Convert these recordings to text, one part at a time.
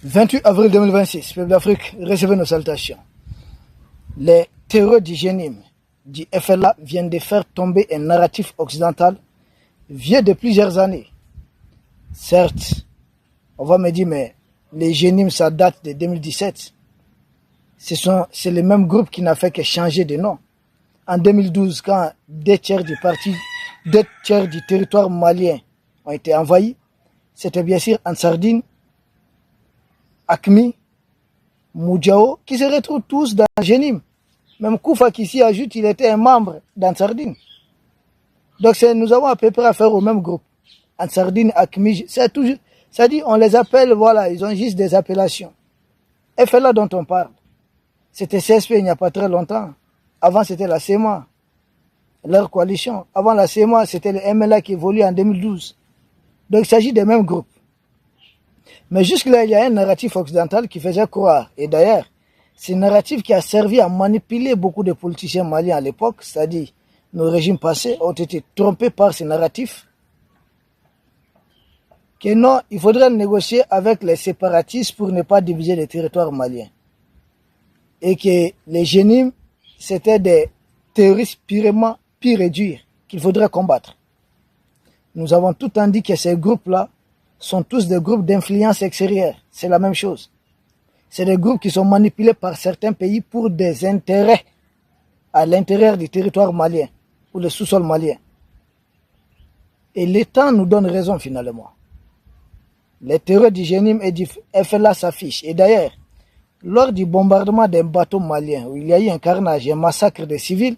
28 avril 2026, peuple d'Afrique, recevez nos salutations. Les terreurs du GENIM, du FLA, viennent de faire tomber un narratif occidental vieux de plusieurs années. Certes, on va me dire, mais les GENIM, ça date de 2017. C'est le même groupe qui n'a fait que changer de nom. En 2012, quand 2 tiers du territoire malien ont été envahis, c'était bien sûr Ansardine, Akmi, Moudjao, qui se retrouvent tous dans GENIM. Même Koufa qui s'y ajoute, il était un membre d'Ansardine. Donc nous avons à peu près affaire au même groupe. Ansardine, Akmi, ça dit, on les appelle, voilà, ils ont juste des appellations. FLA dont on parle, c'était CSP il n'y a pas très longtemps. Avant, c'était la CEMA, leur coalition. Avant la CEMA, c'était le MLA qui évolue en 2012. Donc il s'agit des mêmes groupes. Mais jusque-là, il y a un narratif occidental qui faisait croire. Et d'ailleurs, c'est un narratif qui a servi à manipuler beaucoup de politiciens maliens à l'époque, c'est-à-dire nos régimes passés ont été trompés par ce narratif. Que non, il faudrait négocier avec les séparatistes pour ne pas diviser les territoires maliens. Et que les GENIM, c'était des terroristes purement purs et durs qu'il faudrait combattre. Nous avons tout le temps dit que ces groupes-là sont tous des groupes d'influence extérieure. C'est la même chose. C'est des groupes qui sont manipulés par certains pays pour des intérêts à l'intérieur du territoire malien ou le sous-sol malien. Et le temps nous donne raison finalement. Les terreurs du GENIM et du FLA s'affichent. Et d'ailleurs, lors du bombardement d'un bateau malien où il y a eu un carnage et un massacre de civils,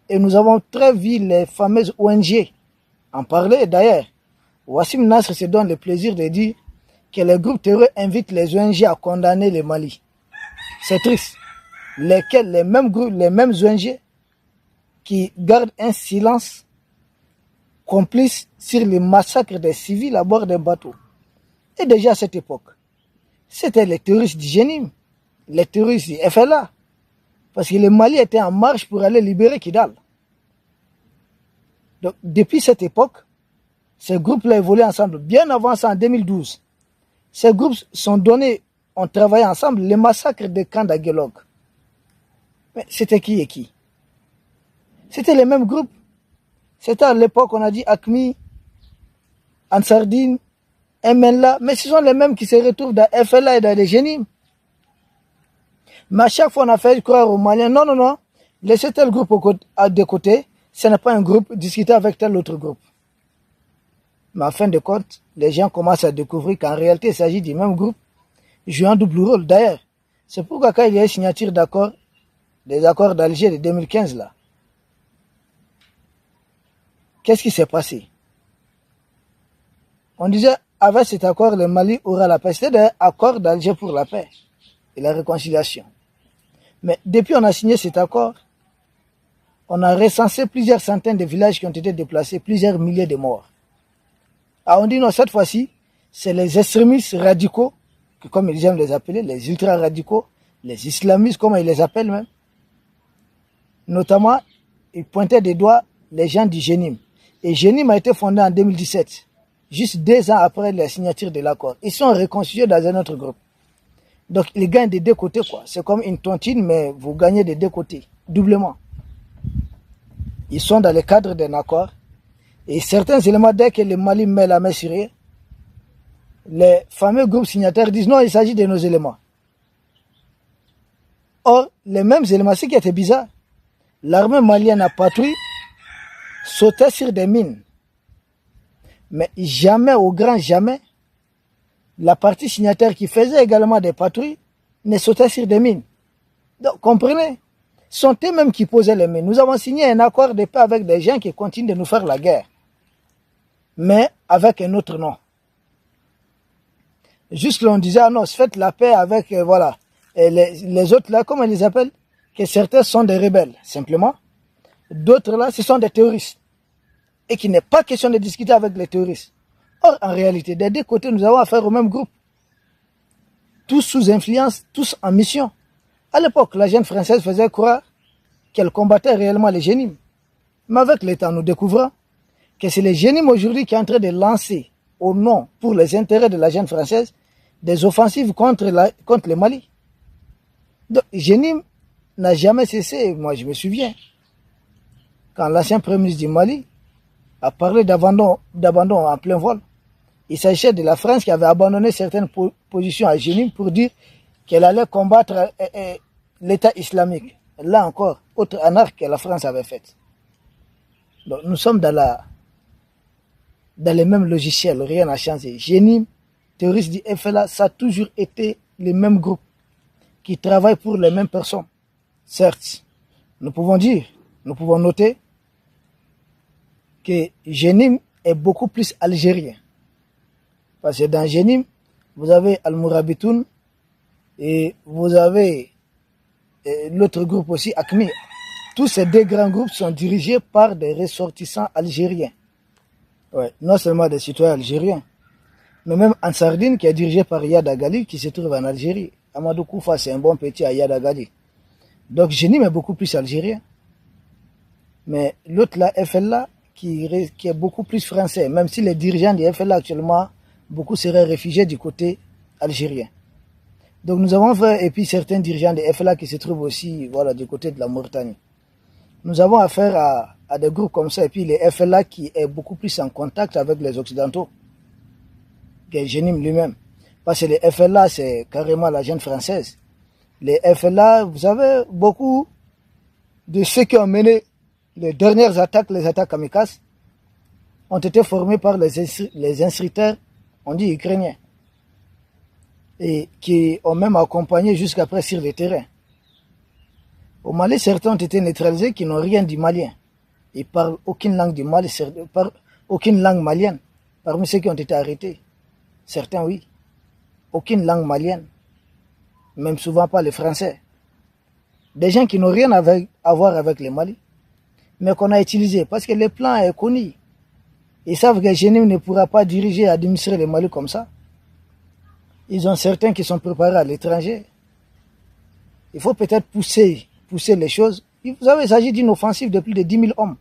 et nous avons très vu les fameuses ONG en parler. D'ailleurs, Wassim Nasr se donne le plaisir de dire que les groupes terreux invitent les ONG à condamner le Mali. C'est triste. Les mêmes groupes, les mêmes ONG qui gardent un silence complice sur les massacres des civils à bord d'un bateau. Et déjà à cette époque, c'était les terroristes du GENIM, les terroristes du FLA. Parce que le Mali était en marche pour aller libérer Kidal. Donc, depuis cette époque, ces groupes-là évoluent ensemble. Bien avant ça, en 2012, ces groupes ont travaillé ensemble, les massacres des camps d'Aguelog. Mais c'était qui et qui? C'était les mêmes groupes. C'était à l'époque, on a dit Akmi, Ansardine, MLA, mais ce sont les mêmes qui se retrouvent dans FLA et dans les GENIM. Mais à chaque fois, on a fait croire aux Maliens, non, laissez tel groupe de côté, ce n'est pas un groupe, discutez avec tel autre groupe. Mais en fin de compte, les gens commencent à découvrir qu'en réalité, il s'agit du même groupe, jouant un double rôle. D'ailleurs, c'est pourquoi quand il y a eu signature d'accords, des accords d'Alger de 2015 là, qu'est-ce qui s'est passé? On disait, avec cet accord, le Mali aura la paix. C'était un accord d'Alger pour la paix et la réconciliation. Mais depuis qu'on a signé cet accord, on a recensé plusieurs centaines de villages qui ont été déplacés, plusieurs milliers de morts. Alors on dit non, cette fois-ci, c'est les extrémistes radicaux, comme ils aiment les appeler, les ultra-radicaux, les islamistes, comme ils les appellent même. Notamment, ils pointaient des doigts les gens du GENIM. Et GENIM a été fondé en 2017, juste 2 ans après la signature de l'accord. Ils sont réconciliés dans un autre groupe. Donc ils gagnent des deux côtés, quoi. C'est comme une tontine, mais vous gagnez des deux côtés, doublement. Ils sont dans le cadre d'un accord. Et certains éléments, dès que le Mali met la main sur eux, les fameux groupes signataires disent non, il s'agit de nos éléments. Or, les mêmes éléments, ce qui était bizarre, l'armée malienne a patrouillé, sautait sur des mines. Mais jamais, au grand jamais, la partie signataire qui faisait également des patrouilles ne sautait sur des mines. Donc, comprenez, ce sont eux-mêmes qui posaient les mines. Nous avons signé un accord de paix avec des gens qui continuent de nous faire la guerre, mais avec un autre nom. Juste là, on disait, ah non, faites la paix avec, voilà, et les autres là, comment on les appelle? Que certains sont des rebelles, simplement. D'autres là, ce sont des terroristes. Et qu'il n'est pas question de discuter avec les terroristes. Or, en réalité, des deux côtés, nous avons affaire au même groupe. Tous sous influence, tous en mission. À l'époque, la jeune française faisait croire qu'elle combattait réellement les GENIM. Mais avec le temps, nous découvrons que c'est les GENIM aujourd'hui qui est en train de lancer au nom, pour les intérêts de la jeune française, des offensives contre le Mali. Donc, Jenim n'a jamais cessé, moi je me souviens, quand l'ancien Premier ministre du Mali a parlé d'abandon en plein vol. Il s'agissait de la France qui avait abandonné certaines positions à Jenim pour dire qu'elle allait combattre l'État islamique. Là encore, autre anarque que la France avait faite. Donc nous sommes dans les mêmes logiciels, rien n'a changé. Jenim, terroriste du FLA, ça a toujours été les mêmes groupes qui travaillent pour les mêmes personnes. Certes, nous pouvons noter que Jenim est beaucoup plus algérien. Parce que dans Jenim, vous avez Al-Mourabitoun et vous avez l'autre groupe aussi, ACMI. Tous ces deux grands groupes sont dirigés par des ressortissants algériens. Ouais, non seulement des citoyens algériens, mais même Ansardine qui est dirigé par Yad Agali qui se trouve en Algérie. Amadou Koufa, c'est un bon petit à Yad Agali. Donc Jenim est beaucoup plus algérien. Mais l'autre là, FLA, qui est beaucoup plus français, même si les dirigeants du FLA actuellement, beaucoup seraient réfugiés du côté algérien. Donc nous avons fait, et puis certains dirigeants des FLA qui se trouvent aussi voilà, du côté de la Mauritanie. Nous avons affaire à des groupes comme ça, et puis les FLA qui est beaucoup plus en contact avec les Occidentaux que Jenim lui-même. Parce que les FLA, c'est carrément la jeune française. Les FLA, vous savez, beaucoup de ceux qui ont mené les dernières attaques, les attaques kamikazes, ont été formés par les instructeurs, on dit ukrainiens, et qui ont même accompagné jusqu'après sur le terrain. Au Mali, certains ont été neutralisés qui n'ont rien du malien. Ils ne parlent aucune langue du Mali, aucune langue malienne. Parmi ceux qui ont été arrêtés, certains oui, aucune langue malienne, même souvent pas le français. Des gens qui n'ont rien à voir avec le Mali, mais qu'on a utilisé parce que le plan est connu. Ils savent que Jenim ne pourra pas diriger et administrer le Mali comme ça. Ils ont certains qui sont préparés à l'étranger. Il faut peut-être pousser les choses. Vous savez, il s'agit d'une offensive de plus de 10 000 hommes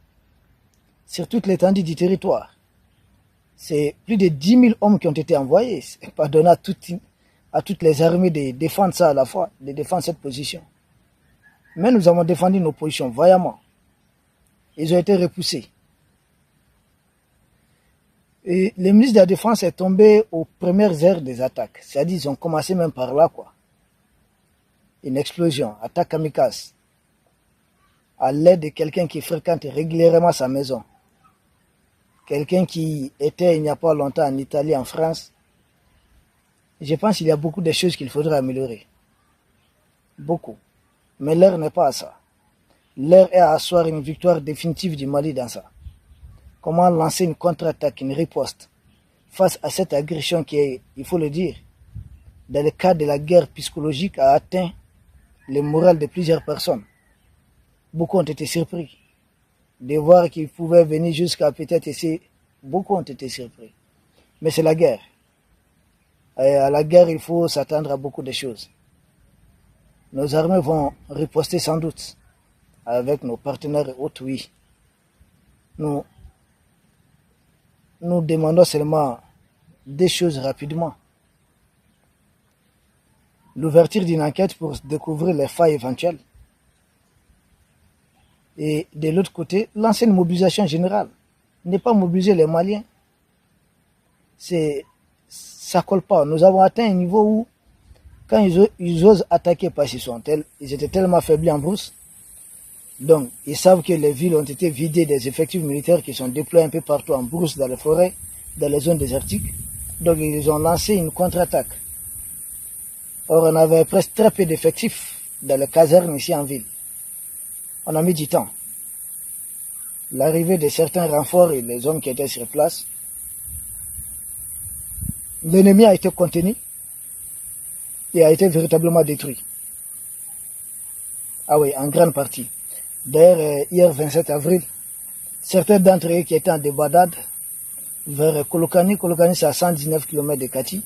sur toute l'étendue du territoire. C'est plus de 10 000 hommes qui ont été envoyés. C'est pas donné à toutes les armées de défendre ça à la fois, de défendre cette position. Mais nous avons défendu nos positions vaillamment. Ils ont été repoussés. Et le ministre de la Défense est tombé aux premières heures des attaques. C'est-à-dire ils ont commencé même par là, quoi. Une explosion, attaque kamikaze, à l'aide de quelqu'un qui fréquente régulièrement sa maison. Quelqu'un qui était il n'y a pas longtemps en Italie, en France. Je pense qu'il y a beaucoup de choses qu'il faudrait améliorer. Beaucoup. Mais l'heure n'est pas à ça. L'heure est à asseoir une victoire définitive du Mali dans ça. Comment lancer une contre-attaque, une riposte face à cette agression qui est, il faut le dire, dans le cadre de la guerre psychologique, a atteint le moral de plusieurs personnes. Beaucoup ont été surpris de voir qu'ils pouvaient venir jusqu'à peut-être essayer. Beaucoup ont été surpris. Mais c'est la guerre. Et à la guerre, il faut s'attendre à beaucoup de choses. Nos armées vont riposter sans doute avec nos partenaires et autres, oui. Nous demandons seulement des choses rapidement. L'ouverture d'une enquête pour découvrir les failles éventuelles. Et de l'autre côté, lancer une mobilisation générale. Ne pas mobiliser les Maliens. Ça colle pas. Nous avons atteint un niveau où, quand ils osent attaquer parce qu'ils étaient tellement affaiblis en brousse, donc ils savent que les villes ont été vidées des effectifs militaires qui sont déployés un peu partout en brousse, dans les forêts, dans les zones désertiques. Donc ils ont lancé une contre-attaque. Or, on avait presque très peu d'effectifs dans les casernes ici en ville. On a mis du temps. L'arrivée de certains renforts et les hommes qui étaient sur place, l'ennemi a été contenu et a été véritablement détruit. Ah oui, en grande partie. D'ailleurs, hier 27 avril, certains d'entre eux qui étaient en débandade vers Kolokani c'est à 119 km de Kati,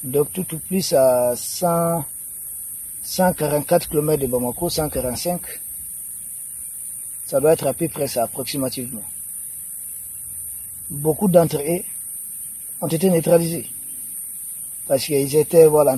donc tout plus à 144 km de Bamako, 145. Ça doit être à peu près ça, approximativement. Beaucoup d'entre eux ont été neutralisés. parce qu'ils étaient, voilà,